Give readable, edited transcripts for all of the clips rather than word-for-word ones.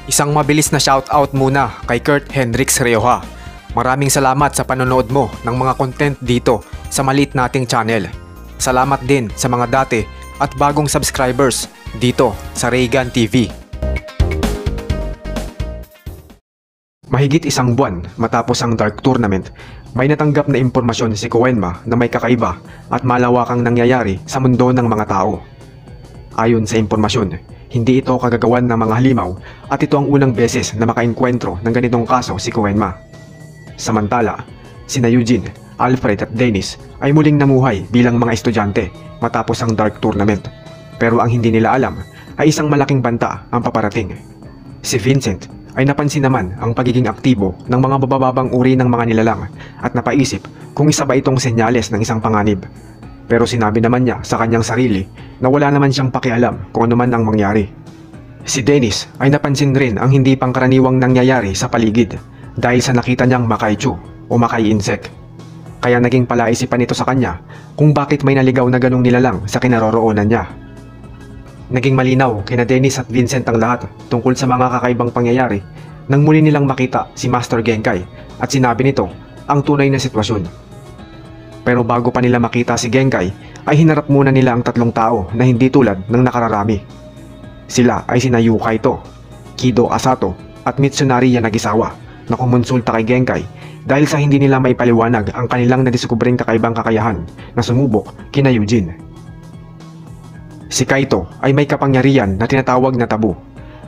Isang mabilis na shoutout muna kay Kurt Hendricks Rioja. Maraming salamat sa panonood mo ng mga content dito sa maliit nating channel. Salamat din sa mga dati at bagong subscribers dito sa Raygan TV. Mahigit isang buwan matapos ang Dark Tournament, may natanggap na impormasyon si Kuwenma na may kakaiba at malawakang nangyayari sa mundo ng mga tao. Ayon sa impormasyon, hindi ito kagagawan ng mga halimaw at ito ang unang beses na makaenkwentro ng ganitong kaso si Kuwenma. Samantala, sina Eugene, Alfred at Dennis ay muling namuhay bilang mga estudyante matapos ang Dark Tournament. Pero ang hindi nila alam ay isang malaking banta ang paparating. Si Vincent ay napansin naman ang pagiging aktibo ng mga babababang uri ng mga nilalang at napaisip kung isa ba itong senyales ng isang panganib. Pero sinabi naman niya sa kanyang sarili na wala naman siyang pakialam kung ano man ang mangyari. Si Dennis ay napansin rin ang hindi pangkaraniwang nangyayari sa paligid dahil sa nakita niyang Makaichu o Makai insect. Kaya naging palaisipan ito sa kanya kung bakit may naligaw na ganong nilalang sa kinaroroonan niya. Naging malinaw kina Dennis at Vincent ang lahat tungkol sa mga kakaibang pangyayari nang muli nilang makita si Master Genkai at sinabi nito ang tunay na sitwasyon. Pero bago pa nila makita si Genkai ay hinarap muna nila ang tatlong tao na hindi tulad ng nakararami. Sila ay sina Yu Kaito, Kido Asato at Mitsunari Yanagisawa na kumonsulta kay Genkai dahil sa hindi nila maipaliwanag ang kanilang nadiskubring kakaibang kakayahan na sumubok kina Eugene. Si Kaito ay may kapangyarihan na tinatawag na tabu.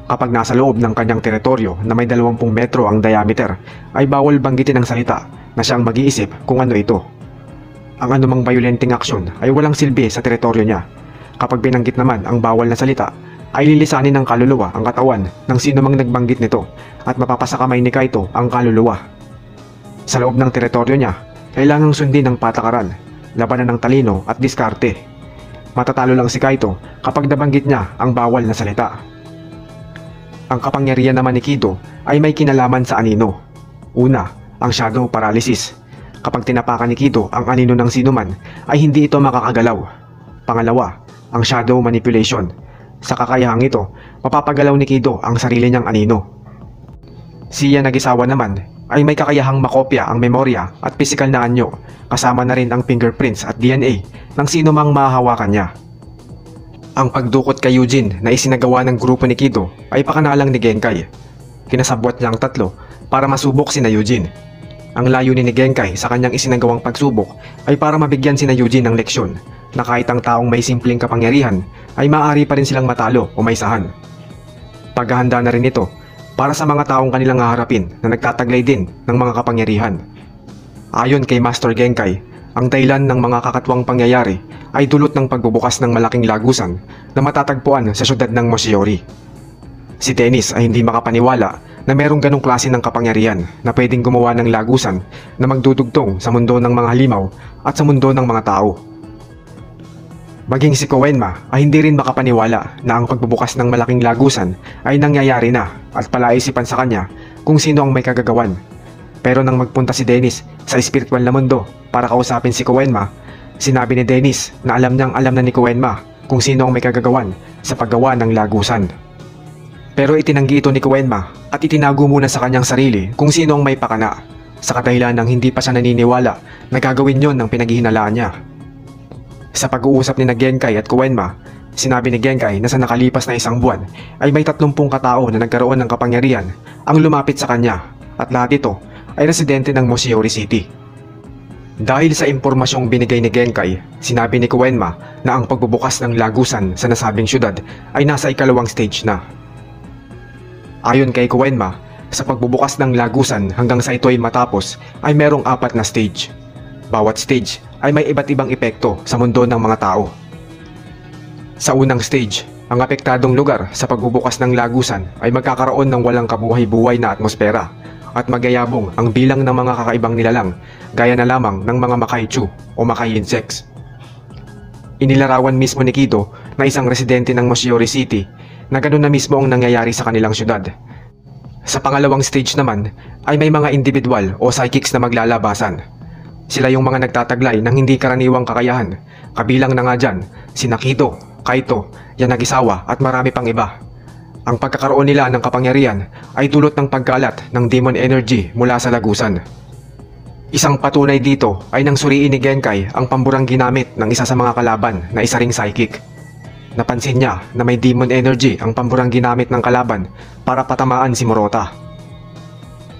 Kapag nasa loob ng kanyang teritoryo na may 20 metro ang diameter ay bawal banggitin ang salita na siyang mag-iisip kung ano ito. Ang anumang violenting aksyon ay walang silbi sa teritoryo niya. Kapag binanggit naman ang bawal na salita, ay lilisanin ng kaluluwa ang katawan ng sino mang nagbanggit nito at mapapasakamay ni Kaito ang kaluluwa. Sa loob ng teritoryo niya, kailangang sundin ang patakaran, labanan ng talino at diskarte. Matatalo lang si Kaito kapag nabanggit niya ang bawal na salita. Ang kapangyarihan naman ni Kido ay may kinalaman sa anino. Una, ang shadow paralysis. Kapag tinapakan ni Kido ang anino ng sinuman ay hindi ito makakagalaw. Pangalawa, ang shadow manipulation. Sa kakayahang ito, mapapagalaw ni Kido ang sarili niyang anino. Si Yanagisawa naman ay may kakayahang makopya ang memorya at pisikal na anyo, kasama na rin ang fingerprints at DNA ng sino mang mahahawakan niya. Ang pagdukot kay Eugene na isinagawa ng grupo ni Kido ay pakanalang ni Genkai. Kinasabwat niya ang tatlo para masubok sina Eugene. Ang layunin ni Genkai sa kanyang isinagawang pagsubok ay para mabigyan sina Eugene ng leksyon na kahit ang taong may simpleng kapangyarihan ay maaari pa rin silang matalo o maisahan. Paghahanda na rin ito para sa mga taong kanilang haharapin na nagtataglay din ng mga kapangyarihan. Ayon kay Master Genkai, ang dahilan ng mga kakatwang pangyayari ay dulot ng pagbubukas ng malaking lagusan na matatagpuan sa syudad ng Moshiori. Si Dennis ay hindi makapaniwala na merong ganong klase ng kapangyarihan na pwedeng gumawa ng lagusan na magdudugtong sa mundo ng mga halimaw at sa mundo ng mga tao. Maging si Kuwenma ay hindi rin makapaniwala na ang pagbubukas ng malaking lagusan ay nangyayari na at palaisipan sa kanya kung sino ang may kagagawan. Pero nang magpunta si Dennis sa espiritual na mundo para kausapin si Kuwenma, sinabi ni Dennis na alam na ni Kuwenma kung sino ang may kagagawan sa paggawa ng lagusan. Pero itinanggi ito ni Kuwenma at itinago muna sa kanyang sarili kung sino ang may pakana, sa kadahilan ng hindi pa siya naniniwala na gagawin yon ng pinaghihinalaan niya. Sa pag-uusap ni Genkai at Kuwenma, sinabi ni Genkai na sa nakalipas na isang buwan ay may 30 katao na nagkaroon ng kapangyarihan ang lumapit sa kanya at lahat ito ay residente ng Moshiori City. Dahil sa impormasyong binigay ni Genkai, sinabi ni Kuwenma na ang pagbubukas ng lagusan sa nasabing syudad ay nasa ikalawang stage na. Ayon kay Kuwenma, sa pagbubukas ng lagusan hanggang sa ito'y matapos ay merong 4 na stage. Bawat stage ay may iba't ibang epekto sa mundo ng mga tao. Sa unang stage, ang apektadong lugar sa pagbubukas ng lagusan ay magkakaroon ng walang kabuhay-buhay na atmosfera at magayabong ang bilang ng mga kakaibang nilalang gaya na lamang ng mga Makaichu o Makai insects. Inilarawan mismo ni Kido na isang residente ng Moshiori City na ganoon na mismo ang nangyayari sa kanilang syudad. Sa pangalawang stage naman ay may mga individual o psychics na maglalabasan. Sila yung mga nagtataglay ng hindi karaniwang kakayahan, kabilang na nga dyan sina Kido, Kaito, Yanagisawa at marami pang iba. Ang pagkakaroon nila ng kapangyarihan ay dulot ng pagkalat ng demon energy mula sa lagusan. Isang patunay dito ay nang suriin ni Genkai ang pamburang ginamit ng isa sa mga kalaban na isa ring psychic. Napansin niya na may demon energy ang pamburang ginamit ng kalaban para patamaan si Murota.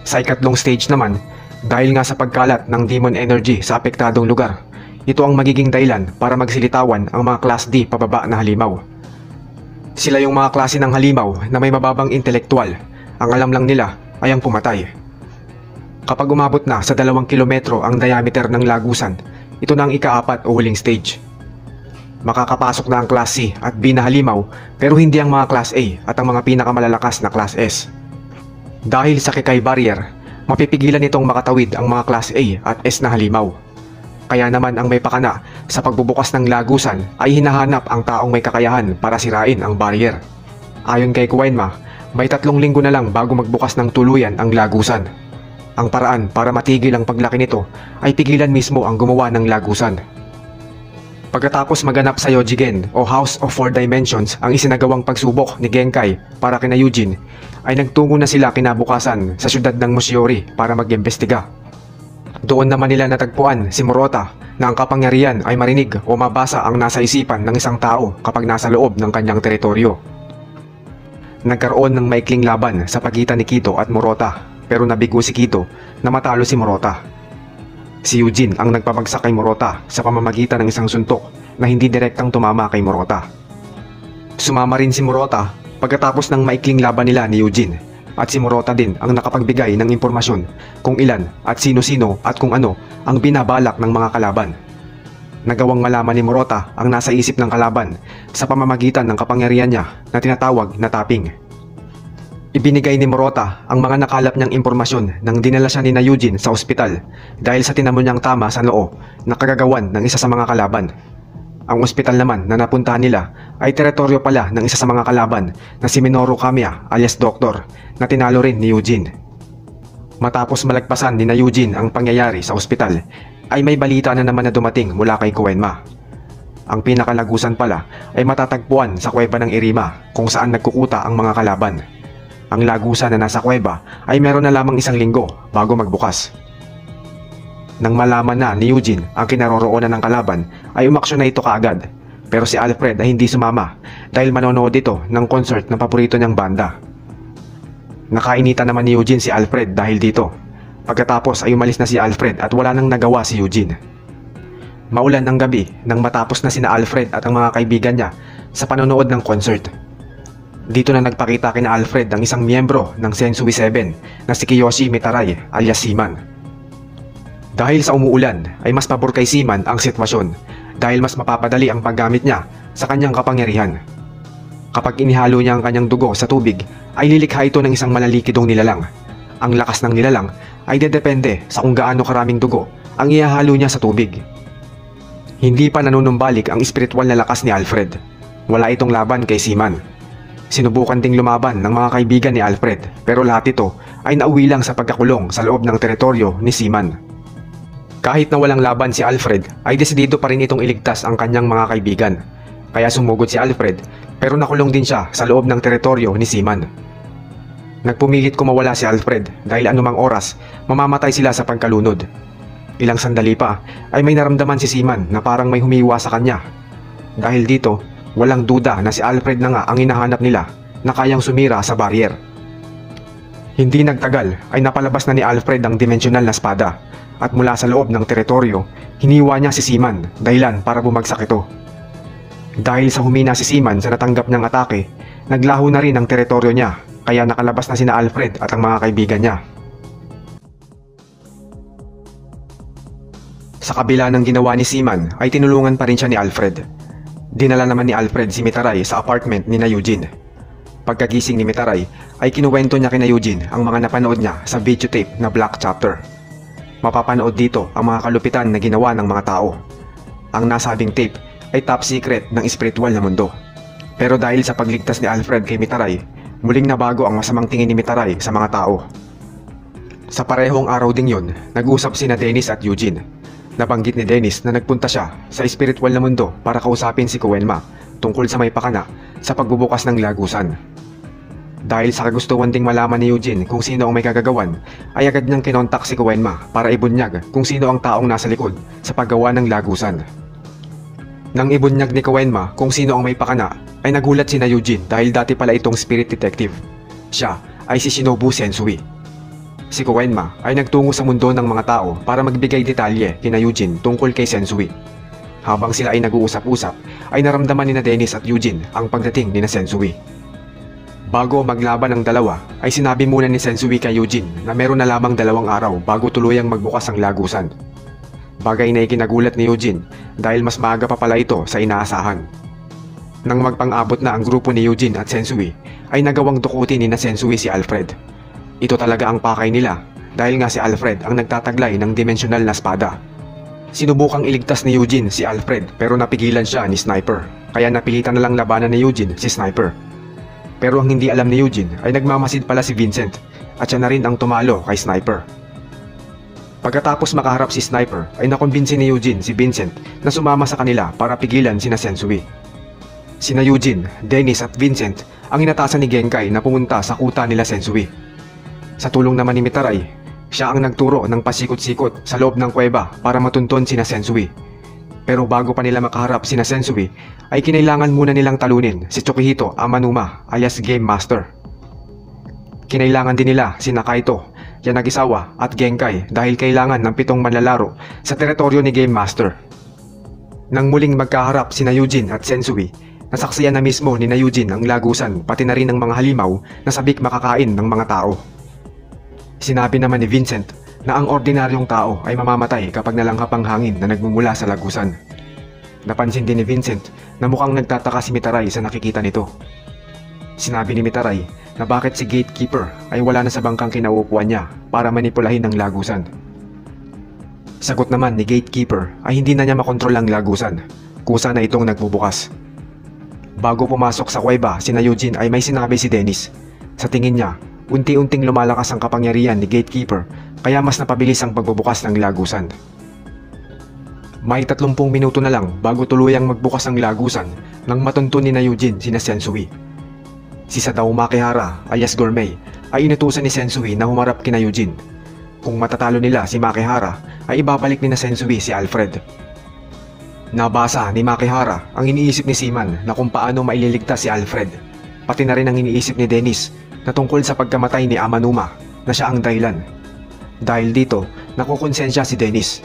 Sa ikatlong stage naman, dahil nga sa pagkalat ng demon energy sa apektadong lugar, ito ang magiging dahilan para magsilitawan ang mga Class D pababa na halimaw. Sila yung mga klase ng halimaw na may mababang intelektual, ang alam lang nila ay ang pumatay. Kapag umabot na sa 2 kilometro ang diameter ng lagusan, ito na ang ika-4 o huling stage. Makakapasok na ang Class C at B na halimaw pero hindi ang mga Class A at ang mga pinakamalalakas na Class S. Dahil sa Kekai Barrier, mapipigilan itong makatawid ang mga Class A at S na halimaw. Kaya naman ang may pakana sa pagbubukas ng lagusan ay hinahanap ang taong may kakayahan para sirain ang barrier. Ayon kay Koenma, may 3 linggo na lang bago magbukas ng tuluyan ang lagusan. Ang paraan para matigil ang paglaki nito ay pigilan mismo ang gumawa ng lagusan. Pagkatapos maganap sa Yojigen o House of 4 Dimensions ang isinagawang pagsubok ni Genkai para kina Eugene, ay nagtungo na sila kinabukasan sa syudad ng Moshiori para mag-imbestiga. Doon naman nila natagpuan si Murota na ang kapangyarihan ay marinig o mabasa ang nasa isipan ng isang tao kapag nasa loob ng kanyang teritoryo. Nagkaroon ng maikling laban sa pagitan ni Kito at Murota pero nabigo si Kito na matalo si Murota. Si Eugene ang nagpabagsak kay Murota sa pamamagitan ng isang suntok na hindi direktang tumama kay Murota. Sumama rin si Murota pagkatapos ng maikling laban nila ni Eugene. At si Murota din ang nakapagbigay ng impormasyon kung ilan at sino-sino at kung ano ang binabalak ng mga kalaban. Nagawang malaman ni Murota ang nasa isip ng kalaban sa pamamagitan ng kapangyarihan niya na tinatawag na tapping. Ibinigay ni Murota ang mga nakalap niyang impormasyon nang dinala siya ni na Eugene sa ospital dahil sa tinamo niyang tama sa noo na kagagawan ng isa sa mga kalaban. Ang ospital naman na napuntahan nila ay teritoryo pala ng isa sa mga kalaban na si Minoru Kamiya alias Doktor na tinalo rin ni Eugene. Matapos malagpasan ni na Eugene ang pangyayari sa ospital, ay may balita na naman na dumating mula kay Koenma. Ang pinakalagusan pala ay matatagpuan sa kuweba ng Irima kung saan nagkukuta ang mga kalaban. Ang lagusan na nasa kuweba ay meron na lamang 1 linggo bago magbukas. Nang malaman na ni Eugene ang kinaroroonan ng kalaban ay umaksyon na ito kaagad, pero si Alfred ay hindi sumama dahil manonood ito ng concert ng paborito niyang banda. Nakainita naman ni Eugene si Alfred dahil dito. Pagkatapos ay umalis na si Alfred at wala nang nagawa si Eugene. Maulan ang gabi nang matapos na sina Alfred at ang mga kaibigan niya sa panonood ng concert. Dito na nagpakita kina Alfred ang isang miyembro ng Sensui 7 na si Kiyoshi Mitarai alias Seaman. Dahil sa umuulan ay mas pabor kay Seaman ang sitwasyon dahil mas mapapadali ang paggamit niya sa kanyang kapangyarihan. Kapag inihalo niya ang kanyang dugo sa tubig ay lilikha ito ng isang malalikidong nilalang. Ang lakas ng nilalang ay dedepende sa kung gaano karaming dugo ang ihahalo niya sa tubig. Hindi pa nanunumbalik ang espiritual na lakas ni Alfred. Wala itong laban kay Seaman. Sinubukan ding lumaban ng mga kaibigan ni Alfred pero lahat ito ay nauwi lang sa pagkakulong sa loob ng teritoryo ni Seaman. Kahit na walang laban si Alfred ay desidido pa rin itong iligtas ang kanyang mga kaibigan. Kaya sumugod si Alfred pero nakulong din siya sa loob ng teritoryo ni Seaman. Nagpumilit kumawala si Alfred dahil anumang oras mamamatay sila sa pagkalunod. Ilang sandali pa ay may naramdaman si Seaman na parang may humiwa sa kanya. Dahil dito, walang duda na si Alfred na nga ang hinahanap nila na kayang sumira sa barrier. Hindi nagtagal ay napalabas na ni Alfred ang dimensional na espada at mula sa loob ng teritoryo, hiniwa niya si Seaman dahilan para bumagsak ito. Dahil sa humina si Seaman sa natanggap niyang atake, naglaho na rin ang teritoryo niya kaya nakalabas na sina Alfred at ang mga kaibigan niya. Sa kabila ng ginawa ni Seaman ay tinulungan pa rin siya ni Alfred. Dinala naman ni Alfred si Mitarai sa apartment ni na Eugene. Pagkagising ni Mitarai ay kinuwento niya kina Eugene ang mga napanood niya sa videotape na Black Chapter. Mapapanood dito ang mga kalupitan na ginawa ng mga tao. Ang nasabing tape ay top secret ng espiritual na mundo. Pero dahil sa pagligtas ni Alfred kay Mitarai, muling nabago ang masamang tingin ni Mitarai sa mga tao. Sa parehong araw ding yun, nag-usap sina Dennis at Eugene. Nabanggit ni Dennis na nagpunta siya sa espiritual na mundo para kausapin si Koenma tungkol sa may pakana sa pagbubukas ng lagusan. Dahil sa kagustuhan ding malaman ni Eugene kung sino ang may kagagawan, ay agad niyang kinontak si Koenma para ibunyag kung sino ang taong nasa likod sa paggawa ng lagusan. Nang ibunyag ni Koenma kung sino ang may pakana, ay nagulat si Eugene dahil dati pala itong spirit detective. Siya ay si Shinobu Sensui. Si Koenma ay nagtungo sa mundo ng mga tao para magbigay detalye kina Eugene tungkol kay Sensui. Habang sila ay nag-uusap-usap, ay naramdaman ni Dennis at Eugene ang pagdating ni Sensui. Bago maglaban ang dalawa, ay sinabi muna ni Sensui kay Eugene na meron na lamang 2 araw bago tuluyang magbukas ang lagusan. Bagay na ikinagulat ni Eugene dahil mas maaga pa pala ito sa inaasahan. Nang magpang-abot na ang grupo ni Eugene at Sensui, ay nagawang dukutin ni Sensui si Alfred. Ito talaga ang pakay nila dahil nga si Alfred ang nagtataglay ng dimensional na espada. Sinubukang iligtas ni Eugene si Alfred pero napigilan siya ni Sniper, kaya napilitan na lang labanan ni Eugene si Sniper. Pero ang hindi alam ni Eugene ay nagmamasid pala si Vincent at siya na rin ang tumalo kay Sniper. Pagkatapos makaharap si Sniper ay nakumbinsi ni Eugene si Vincent na sumama sa kanila para pigilan sina Sensui. Sina Eugene, Dennis at Vincent ang inatasan ni Genkai na pumunta sa kuta nila Sensui. Sa tulong naman ni Mitaray, siya ang nagturo ng pasikot-sikot sa loob ng kuweba para matunton sina Sensui. Pero bago pa nila makaharap sina Sensui, ay kinailangan muna nilang talunin si Tsukihito Amanuma alias Game Master. Kinailangan din nila si Nakaito, Yanagisawa at Genkai dahil kailangan ng 7 manlalaro sa teritoryo ni Game Master. Nang muling magkaharap sina Eugene at Sensui, nasaksiyan na mismo ni Eugene ang lagusan pati na rin ng mga halimaw na sabik makakain ng mga tao. Sinabi naman ni Vincent na ang ordinaryong tao ay mamamatay kapag nalanghap ang hangin na nagmumula sa lagusan. Napansin din ni Vincent na mukhang nagtataka si Mitaray sa nakikita nito. Sinabi ni Mitaray na bakit si Gatekeeper ay wala na sa bangkang kinauupuan niya para manipulahin ang lagusan. Sagot naman ni Gatekeeper ay hindi na niya makontrol ang lagusan, kusa na itong nagbubukas. Bago pumasok sa kuweba sina Eugene ay may sinabi si Dennis. Sa tingin niya, unti-unting lumalakas ang kapangyarihan ni Gatekeeper kaya mas napabilis ang pagbubukas ng lagusan. May 30 minuto na lang bago tuluyang magbukas ang lagusan nang matuntun ni Eugene sina Sensui. Si Sadao Makihara alias Gourmet ay inutusan ni Sensui na humarap kina Eugene. Kung matatalo nila si Makihara ay ibabalik ni Sensui si Alfred. Nabasa ni Makihara ang iniisip ni Seaman na kung paano maililigtas si Alfred, pati na rin ang iniisip ni Dennis na tungkol sa pagkamatay ni Amanuma na siya ang dahilan. Dahil dito, nakukonsensya si Dennis.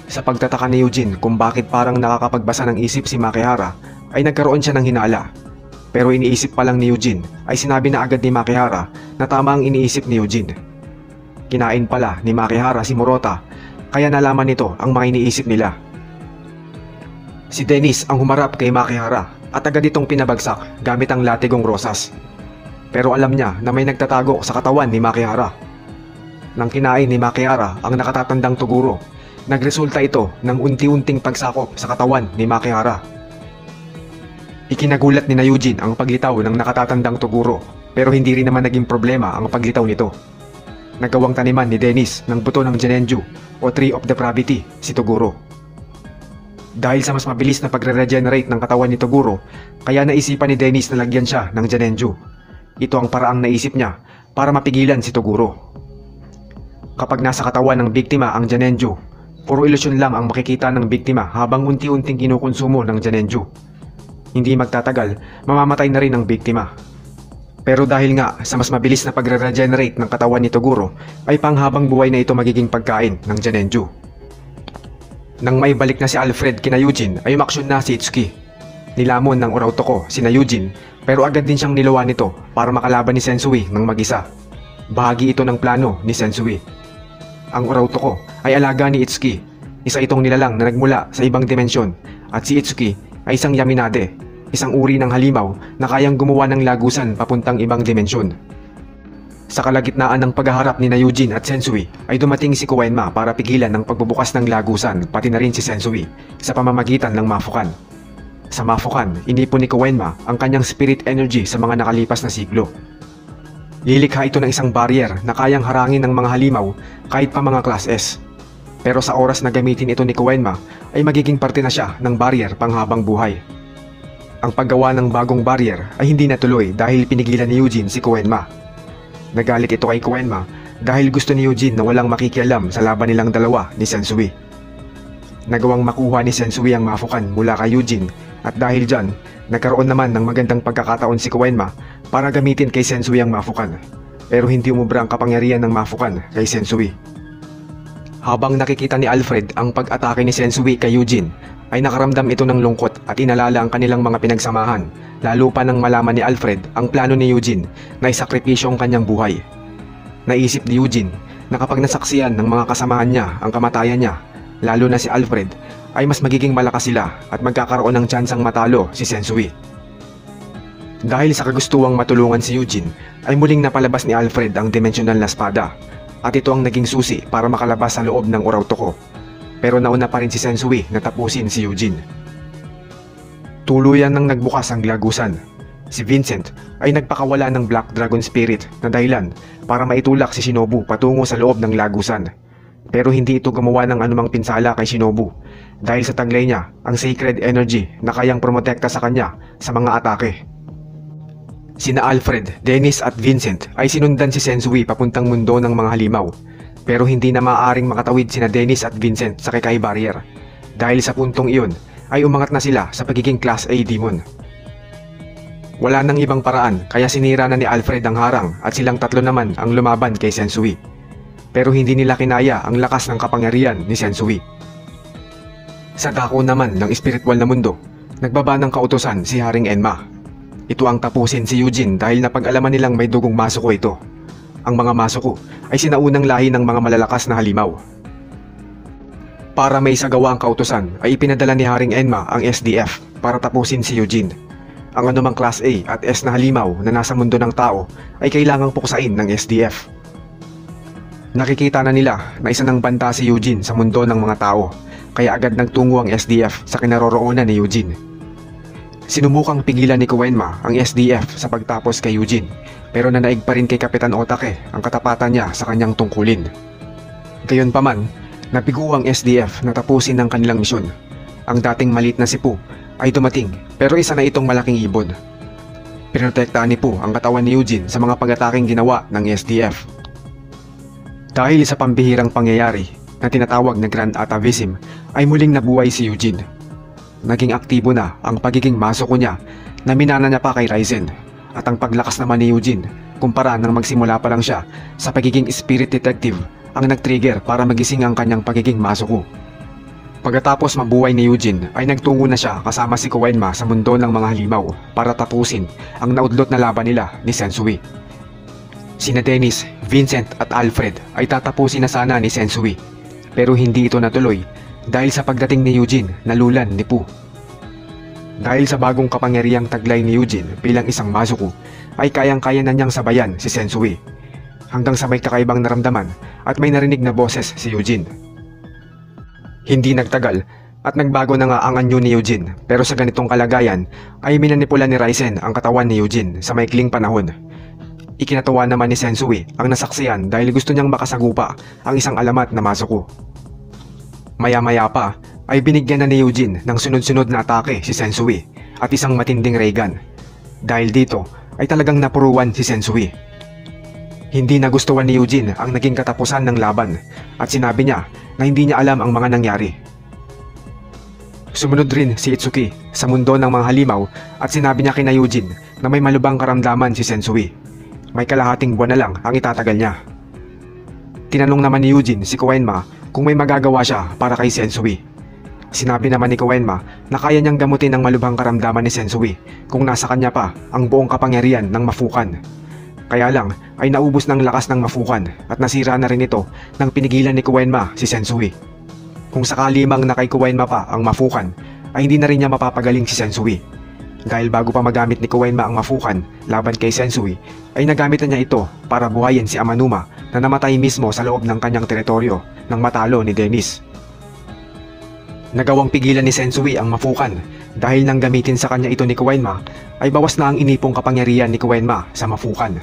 Sa pagtataka ni Eugene kung bakit parang nakakapagbasa ng isip si Makihara, ay nagkaroon siya ng hinala. Pero iniisip pa lang ni Eugene ay sinabi na agad ni Makihara na tama ang iniisip ni Eugene. Kinain pala ni Makihara si Murota, kaya nalaman nito ang mga iniisip nila. Si Dennis ang humarap kay Makihara at agad itong pinabagsak gamit ang latigong rosas. Pero alam niya na may nagtatago sa katawan ni Makihara. Nang kinain ni Makihara ang nakatatandang tuguro, nagresulta ito ng unti-unting pagsakop sa katawan ni Makihara. Ikinagulat ni Eugene ang paglitaw ng nakatatandang tuguro, pero hindi rin naman naging problema ang paglitaw nito. Nagawang taniman ni Dennis ng buto ng Genenju o Tree of Depravity si Toguro. Dahil sa mas mabilis na pagre-regenerate ng katawan ni Toguro, kaya naisipan ni Dennis na lagyan siya ng Genenju. Ito ang paraang naisip niya para mapigilan si Toguro. Kapag nasa katawan ng biktima ang Genenju, puro ilusyon lang ang makikita ng biktima habang unti-unting kinukonsumo ng Genenju. Hindi magtatagal, mamamatay na rin ang biktima. Pero dahil nga sa mas mabilis na pagre-regenerate ng katawan ni Toguro, ay panghabang buhay na ito magiging pagkain ng Genenju. Nang may balik na si Alfred kina Eugene ay umaksyon na si Itsuki. Nilamon ng Urautoko sina Eugene pero agad din siyang niluwa nito para makalaban ni Sensui ng mag-isa. Bahagi ito ng plano ni Sensui. Ang Urautoko ay alaga ni Itsuki, isa itong nilalang na nagmula sa ibang dimensyon, at si Itsuki ay isang Yaminade, isang uri ng halimaw na kayang gumawa ng lagusan papuntang ibang dimensyon. Sa kalagitnaan ng paghaharap ni Eugene at Sensui ay dumating si Koenma para pigilan ng pagbubukas ng lagusan pati na rin si Sensui sa pamamagitan ng Mafukan. Sa Mafukan, inipon ni Koenma ang kanyang spirit energy sa mga nakalipas na siglo. Lilikha ito ng isang barrier na kayang harangin ng mga halimaw kahit pa mga Class S. Pero sa oras na gamitin ito ni Koenma ay magiging parte na siya ng barrier panghabang buhay. Ang paggawa ng bagong barrier ay hindi natuloy dahil pinigilan ni Eugene si Koenma. Nagalit ito kay Koenma dahil gusto ni Eugene na walang makikialam sa laban nilang dalawa ni Sensui. Nagawang makuha ni Sensui ang Mafukan mula kay Eugene at dahil dyan, nagkaroon naman ng magandang pagkakataon si Koenma para gamitin kay Sensui ang Mafukan. Pero hindi umubra ang kapangyarihan ng Mafukan kay Sensui. Habang nakikita ni Alfred ang pag-atake ni Sensui kay Eugene, ay nakaramdam ito ng lungkot at inalala ang kanilang mga pinagsamahan, lalo pa nang malaman ni Alfred ang plano ni Eugene na isakripisyo ang kanyang buhay. Naisip ni Eugene na kapag nasaksiyan ng mga kasamahan niya ang kamatayan niya, lalo na si Alfred, ay mas magiging malakas sila at magkakaroon ng tsansang matalo si Sensui. Dahil sa kagustuang matulungan si Eugene, ay muling napalabas ni Alfred ang dimensional na espada at ito ang naging susi para makalabas sa loob ng Urautoco. Pero nauna pa rin si Sensui na tapusin si Eugene. Tuluyan nang nagbukas ang lagusan. Si Vincent ay nagpakawala ng Black Dragon Spirit na dahilan para maitulak si Shinobu patungo sa loob ng lagusan. Pero hindi ito gumawa ng anumang pinsala kay Shinobu dahil sa taglay niya ang sacred energy na kayang promotekta sa kanya sa mga atake. Sina Alfred, Dennis at Vincent ay sinundan si Sensui papuntang mundo ng mga halimaw. Pero hindi na maaaring makatawid sina Dennis at Vincent sa Kekai Barrier. Dahil sa puntong iyon ay umangat na sila sa pagiging Class A Demon. Wala nang ibang paraan kaya sinira na ni Alfred ang harang at silang tatlo naman ang lumaban kay Sensui. Pero hindi nila kinaya ang lakas ng kapangyarihan ni Sensui. Sa dako naman ng espiritual na mundo, nagbaba ng kautusan si Haring Enma. Ito ang tapusin si Eugene dahil napag-alaman nilang may dugong Masuko ito. Ang mga Masuko ay sinaunang lahi ng mga malalakas na halimaw. Para may isagawa ang kautusan ay ipinadala ni Haring Enma ang SDF para tapusin si Eugene. Ang anumang Class A at S na halimaw na nasa mundo ng tao ay kailangang puksain ng SDF. Nakikita na nila na isa ng banta si Eugene sa mundo ng mga tao, kaya agad nagtungo ang SDF sa kinaroroonan ni Eugene. Sinubukang pigilan ni Koenma ang SDF sa pagtapos kay Eugene, pero nanaig pa rin kay Kapitan Otake ang katapatan niya sa kanyang tungkulin. Gayunpaman, nabigo ang SDF na tapusin ang kanilang misyon. Ang dating maliit na si Pooh ay dumating pero isa na itong malaking ibon. Pinotektahan ni Pooh ang katawan ni Eugene sa mga pag-ataking ginawa ng SDF. Dahil sa pambihirang pangyayari na tinatawag na Grand Atavism ay muling nabuhay si Eugene. Naging aktibo na ang pagiging Masuko niya na minana niya pa kay Raizen. At ang paglakas naman ni Eugene kumpara nang magsimula pa lang siya sa pagiging spirit detective ang nag-trigger para magising ang kanyang pagiging Masuko. Pagkatapos mabuhay ni Eugene ay nagtungo na siya kasama si Koenma sa mundo ng mga halimaw para tapusin ang naudlot na laban nila ni Sensui. Sina Dennis, Vincent at Alfred ay tatapusin na sana ni Sensui pero hindi ito natuloy dahil sa pagdating ni Eugene na lulan ni Pooh. Dahil sa bagong kapangyarihang taglay ni Eugene bilang isang Masuko ay kayang-kaya na niyang sabayan si Sensui hanggang sa may kakaibang naramdaman at may narinig na boses si Eugene. Hindi nagtagal at nagbago na nga ang anyo ni Eugene pero sa ganitong kalagayan ay minanipula ni Raizen ang katawan ni Eugene sa maikling panahon. Ikinatuwa naman ni Sensui ang nasaksiyan dahil gusto niyang makasagupa ang isang alamat na Masuko. Maya-maya pa ay binigyan na ni Eugene ng sunod-sunod na atake si Sensui at isang matinding ray gun. Dahil dito ay talagang napuruan si Sensui. Hindi nagustuhan ni Eugene ang naging katapusan ng laban at sinabi niya na hindi niya alam ang mga nangyari. Sumunod rin si Itsuki sa mundo ng mga halimaw at sinabi niya kina Eugene na may malubhang karamdaman si Sensui. May kalahating buwan na lang ang itatagal niya. Tinanong naman ni Eugene si Koenma kung may magagawa siya para kay Sensui. Sinabi naman ni Koenma na kaya niyang gamutin ang malubhang karamdaman ni Sensui kung nasa kanya pa ang buong kapangyarihan ng Mafukan. Kaya lang ay naubos ng lakas ng Mafukan at nasira na rin ito nang pinigilan ni Koenma si Sensui. Kung sakali mang na kay Koenma pa ang Mafukan ay hindi na rin niya mapapagaling si Sensui. Dahil bago pa magamit ni Koenma ang Mafukan laban kay Sensui ay nagamit na niya ito para buhayin si Amanuma na namatay mismo sa loob ng kanyang teritoryo nang matalo ni Dennis. Nagawang pigilan ni Sensui ang Mafukan dahil nang gamitin sa kanya ito ni Koenma ay bawas na ang inipong kapangyarihan ni Koenma sa Mafukan.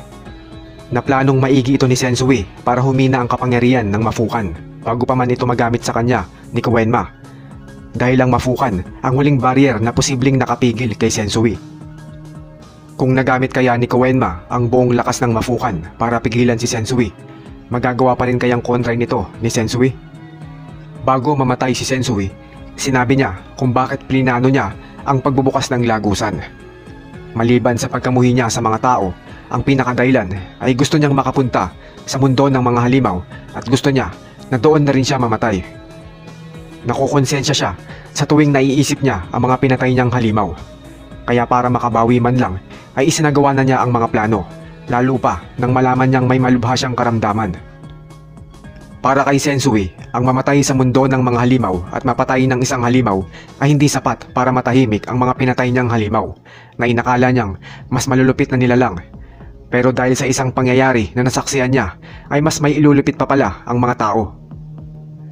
Naplanong maigi ito ni Sensui para humina ang kapangyarihan ng Mafukan bago pa man ito magamit sa kanya ni Koenma. dahil ang Mafukan ang huling barrier na posibleng nakapigil kay Sensui. Kung nagamit kaya ni Koenma ang buong lakas ng Mafukan para pigilan si Sensui, magagawa pa rin kayang kontra nito ni Sensui? Bago mamatay si Sensui, sinabi niya kung bakit plinano niya ang pagbubukas ng lagusan. Maliban sa pagkamuhi niya sa mga tao, ang pinakadahilan ay gusto niyang makapunta sa mundo ng mga halimaw at gusto niya na doon na rin siya mamatay. Nakukonsensya siya sa tuwing naiisip niya ang mga pinatay niyang halimaw. Kaya para makabawi man lang ay isinagawa na niya ang mga plano, lalo pa nang malaman niyang may malubha siyang karamdaman. Para kay Sensui, ang mamatay sa mundo ng mga halimaw at mapatay ng isang halimaw ay hindi sapat para matahimik ang mga pinatay niyang halimaw na inakala niyang mas malulupit na nilalang. Pero dahil sa isang pangyayari na nasaksihan niya ay mas may ilulupit pa pala ang mga tao.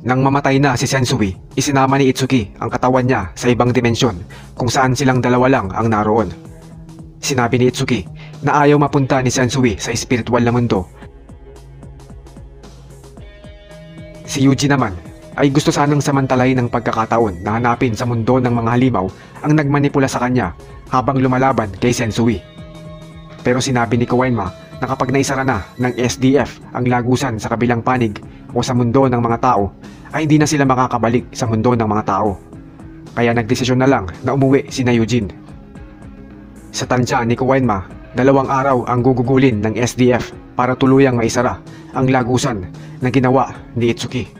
Nang mamatay na si Sensui, isinama ni Itsuki ang katawan niya sa ibang dimensyon kung saan silang dalawa lang ang naroon. Sinabi ni Itsuki na ayaw mapunta ni Sensui sa espiritual na mundo. Si Yuji naman ay gusto sanang samantalahin ng pagkakataon na hanapin sa mundo ng mga halimaw ang nagmanipula sa kanya habang lumalaban kay Sensui. Pero sinabi ni Koenma na kapag naisara na ng SDF ang lagusan sa kabilang panig o sa mundo ng mga tao, ay hindi na sila makakabalik sa mundo ng mga tao. Kaya nagdesisyon na lang na umuwi sina Eugene. Sa tansya ni Koenma, 2 araw ang gugugulin ng SDF para tuluyang maisara ang lagusan na ginawa ni Itsuki.